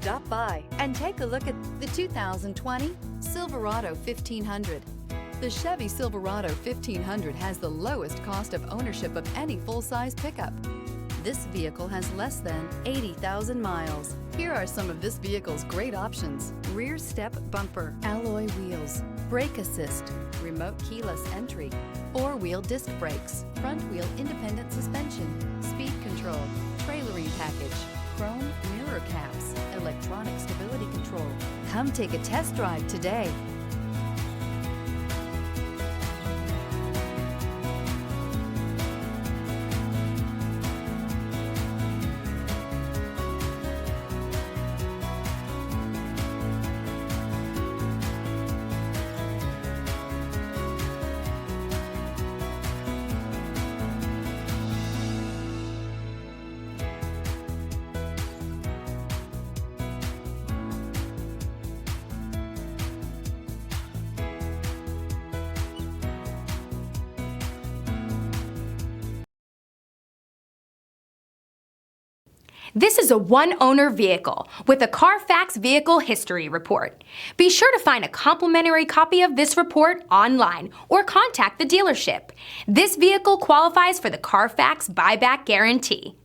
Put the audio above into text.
Stop by and take a look at the 2020 Silverado 1500. The Chevy Silverado 1500 has the lowest cost of ownership of any full-size pickup. This vehicle has less than 80,000 miles. Here are some of this vehicle's great options: rear step bumper, alloy wheels, brake assist, remote keyless entry, four-wheel disc brakes, front wheel independent suspension, speed control, trailering package, chrome mirror caps, electronic stability control. Come take a test drive today. This is a one-owner vehicle with a CarFax Vehicle History Report. Be sure to find a complimentary copy of this report online or contact the dealership. This vehicle qualifies for the CarFax Buyback Guarantee.